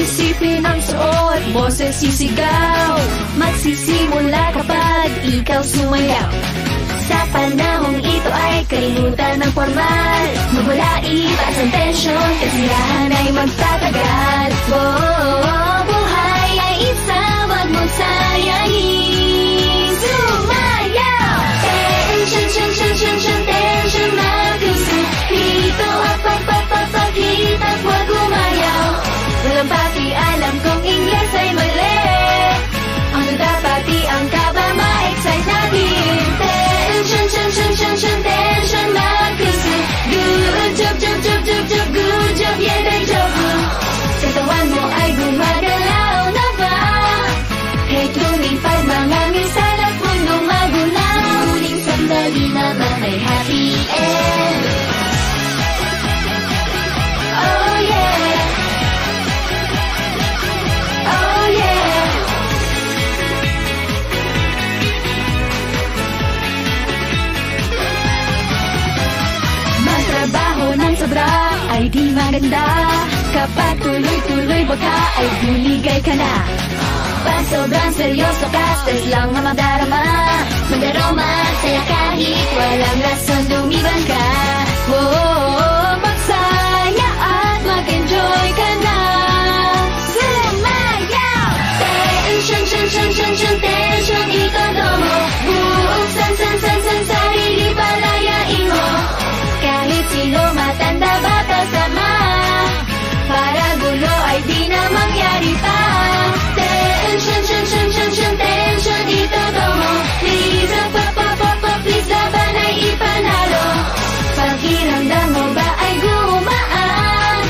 Isipin ang suot, boses sisigaw. Magsisimula kapag ikaw sumayaw. Sa panahong ito ay kalimutan ng formal. Mawala itas ang tensyon, kasiyahan ay magtatagal. Buhay ay isa, wag mong sayangin. Sumayaw! Tension, tension na gusto. Dito at pagpapagpagkita, wag umayaw. Walang pakialam kung Ingles ay mali. Ang ganda pati ang kaba ma-excite natin. Tension mag-gusto. Good job, good job, yeah, day job. Katawan mo ay gumagalaw na ba? Kahit lumipad mga minsan at mundo magulaw. Huling sandali naman may happy end. Oh yeah. Magtrabaho ng sobra ay di maganda. Kapag tuloy-tuloy baka ay buligay ka na. Pag sobrang seryoso ka, stress lang ang madarama. Madaroma, saya kahit walang rason lumiban ka. Magsaya at mag-enjoy ka na. Sumayaw! Tension, ikaw mo. Buong san, sarili palayain mo. Kahit sino matanda bata sama. Para gulo ay di na mangyari pa. Tension, ito mo. Please, please, laban ay ipanalo. Pakiramdam mo ba ay gumaan?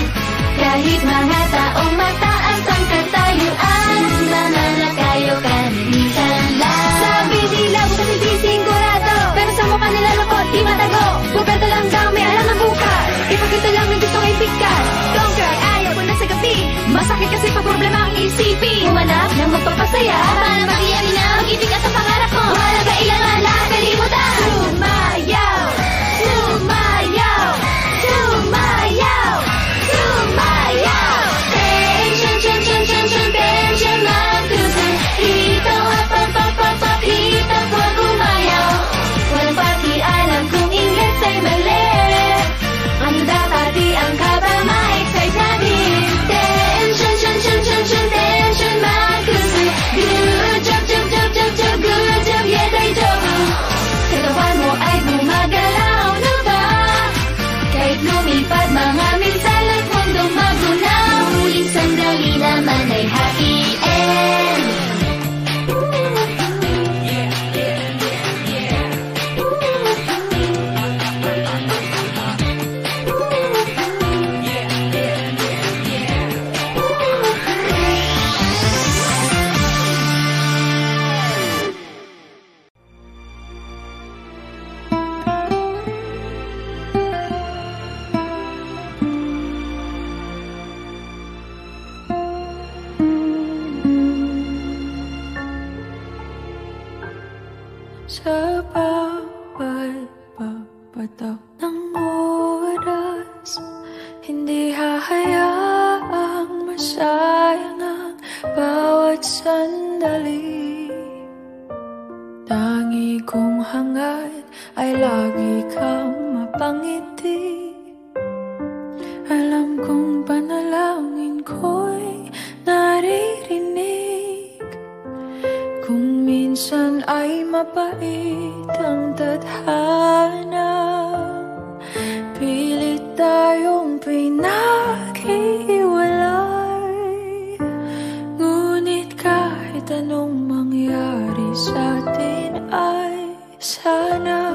Kahit mga taong mataas ang katayuan, mananakayo ka minsan lang. Sabi nila bukas hindi sigurado, pero sa mukha nila lukot, di matago. Bukado lang daw, may alam na bukas. Ipagkita lang may gusto kay bigkas. Don't cry, ayaw ko na sa gabi. Masakit kasi pag problema ang isipin. Humanap ng magpapasaya para makiyamin na mag-ibig at ang pangarap mo. Walang kailangan lahat kalimutan. Sumayaw! Sumayaw! Sumayaw! Sumayaw! sa bawat pagpatak ng oras. Hindi hahayaang masayang ang bawat sandali. Tangi kong hangad ay lagi kang mapangiti. Alam kong panalangin ko'y naririnig. Kung minsan ay mapait ang tadhana, pilit tayong pinaghiwalay. Ngunit kahit anong mangyari sa atin ay sana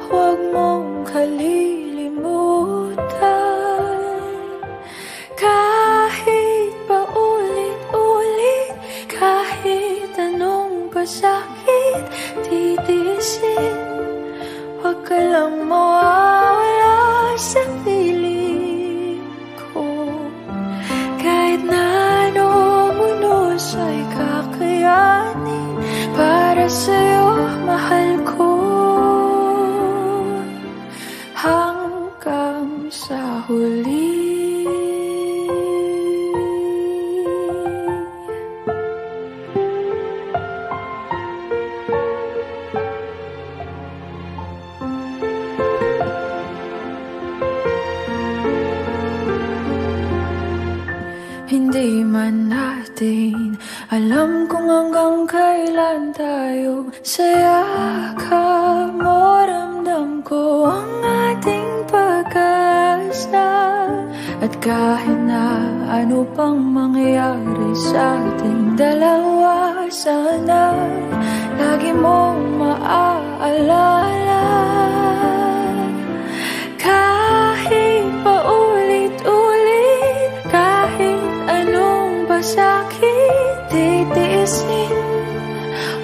huwag mong kalilimutan. Kahit paulit-ulit, kahit anong pasakit titiisin, huwag ka lang mawawala sa piling ko. Kahit na anong unos ay kakayanin para sa'yo, mahal ko. Hanggang sa huli. Hindi man natin alam kung hanggang kailan tayo sayaka mo. Ramdam ko ang ating pag-asa. At kahit na ano pang mangyari sa ating dalawa, sana lagi mong maaalala. Kahit paulit-ulit, kahit anong pasakit titiisin,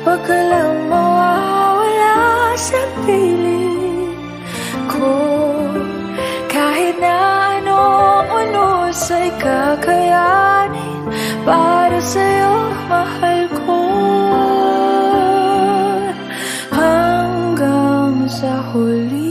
huwag ka lang mawawala sa piling ko. Kahit na anong unos ay kakayanin para sa'yo, mahal ko. Hanggang sa huli.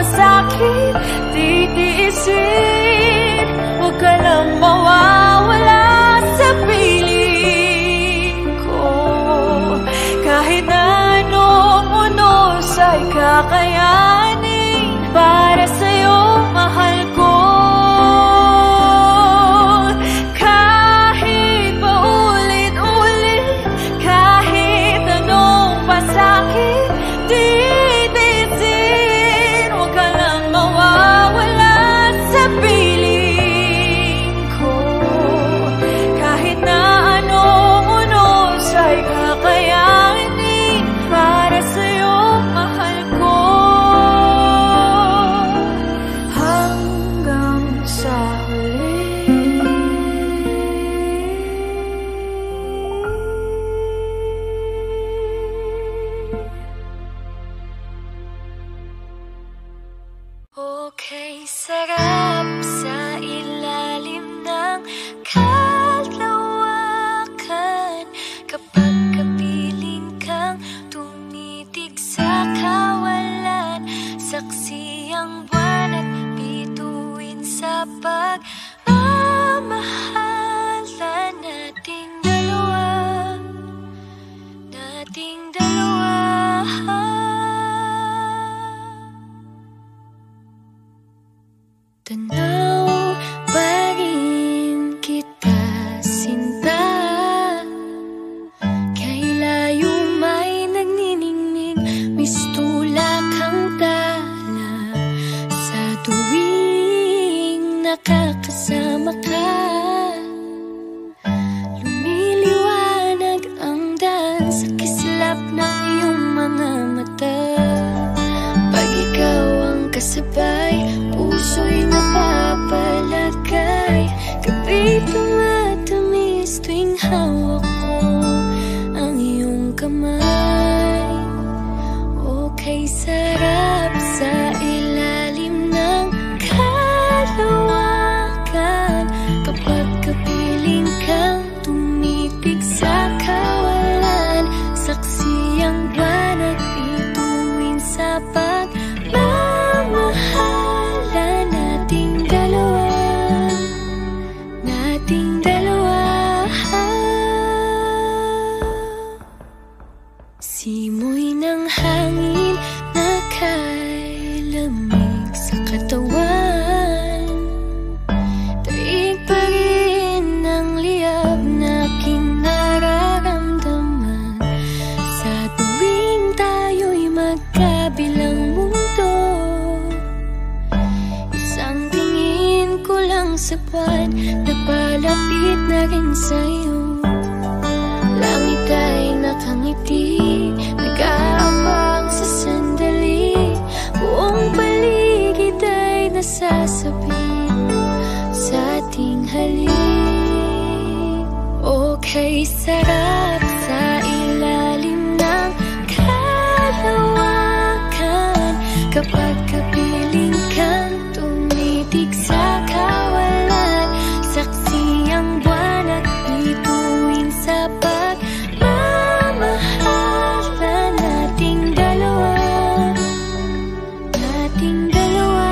Sakit titiisin, huwag ka lang mawawala sa piling ko. Kahit na anong unos ay kakayanin para sa'yo, mahal ko. Kahit paulit-ulit, kahit anong pasakit titiisin, huwag ka lang mawawala sa piling ko. Kahit na anong unos ay kakayanin para sa'yo, mahal ko. Hanggang sa huli. Okay, sarap sa ilalim ng kalawakan kapag kapiling kang tumitig sa kawalan. Saksi ang buwan at bituin sa pagmamahalan nating dalawa, nating dalawa. Tanaw pa rin kita, sinta. Kay layo may nagniningning, mistulak ang tala. Sa tuwing nakakasama ka, lumiliwanag ang daan sa kislap ng iyong mga mata. Pag ikaw ang kasabay, puso kay sarap sa ilalim ng kalawakan. Kapag kapiling kang tumitig sa kawalan, saksi ang buwan at bituin sa pagmamahalan nating dalawa, nating dalawa. Simoy ng hangin na kay lamig sa katawan, taig pa rin ang liyab na aking nararamdaman. Sa tuwing tayo'y magkabilang mundo, isang tingin ko lang sa buwan, napalapit na rin sa'yo. Langit ay nakangiti, nag-aabang sa sandali, buong paligid ay nasasapit sa ating halik. Okay, sarap sa ilalim ng kalawakan. Kapag kapiling kang tumitig sa kawalan, saksi ang buwan at bituin sa pagmamahalan nating dalawa, nating dalawa.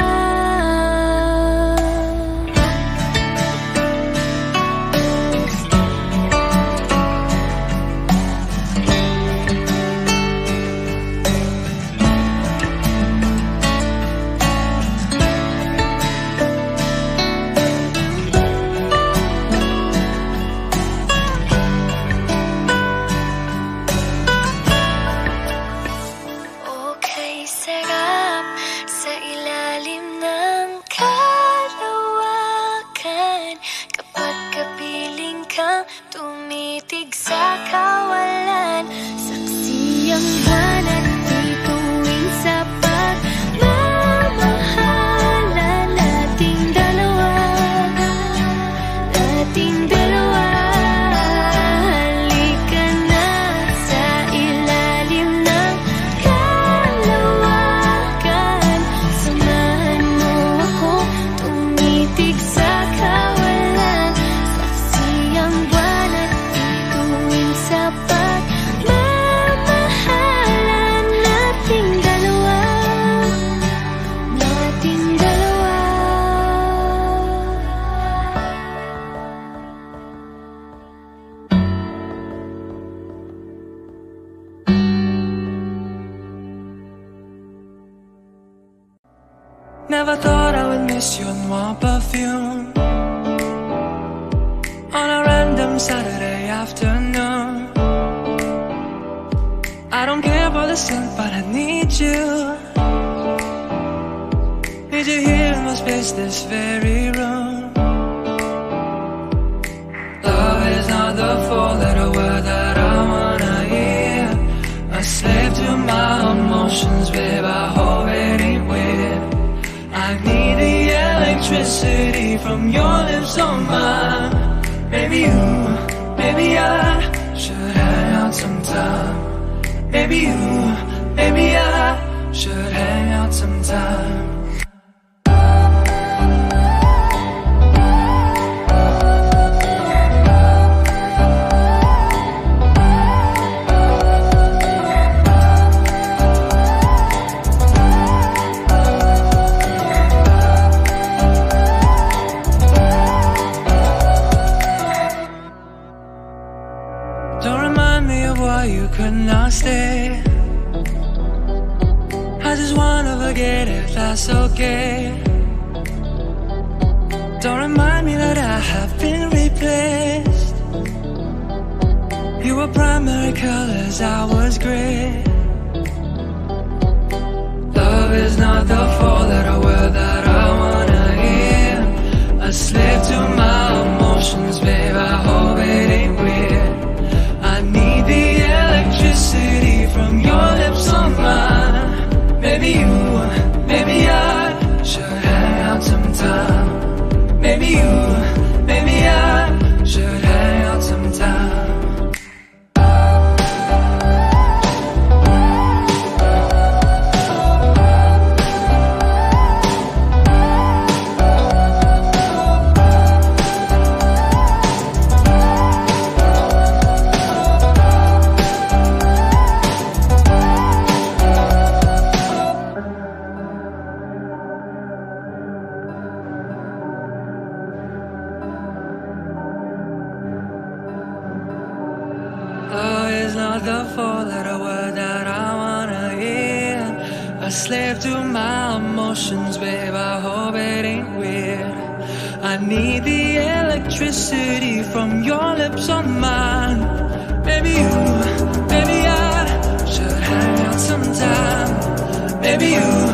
Okay, sarap sa ilalim ng kalawakan. Kapag kapiling kang tumitig sa kawalan, saksi ang buwan at bituin sa pagmamahalan nating dalawa, nating dalawa. Halika na sa ilalim ng kalawakan, samahan mo ako tumitig sa kawalan, saksi ang buwan at bituin sa pagmamahalan nating dalawa, nating dalawa. Never thought I would miss your warm perfume on a random Saturday afternoon. I don't care for the scent, but I need you. Need you here in my space, this very room. Love is not the four-letter word that I wanna hear. A slave to my emotions, babe, I hope it ain't weird. I need the electricity from your lips on mine. Maybe you, maybe I should hang out sometime. Maybe you, maybe I should hang out sometime. Don't remind me of why you could not stay. I just wanna forget if that's okay. Don't remind me that I have been replaced. You were primary colors, I was gray. Love is not the four-letter word that I wanna hear. A slave to my emotions, babe, I hope it ain't weird. I need the electricity from your lips on mine. Maybe you, maybe I should hang out sometime. Maybe you, maybe I should hang out sometime. slave to my emotions, babe, I hope it ain't weird. I need the electricity from your lips on mine. Maybe I should hang out sometime. Maybe you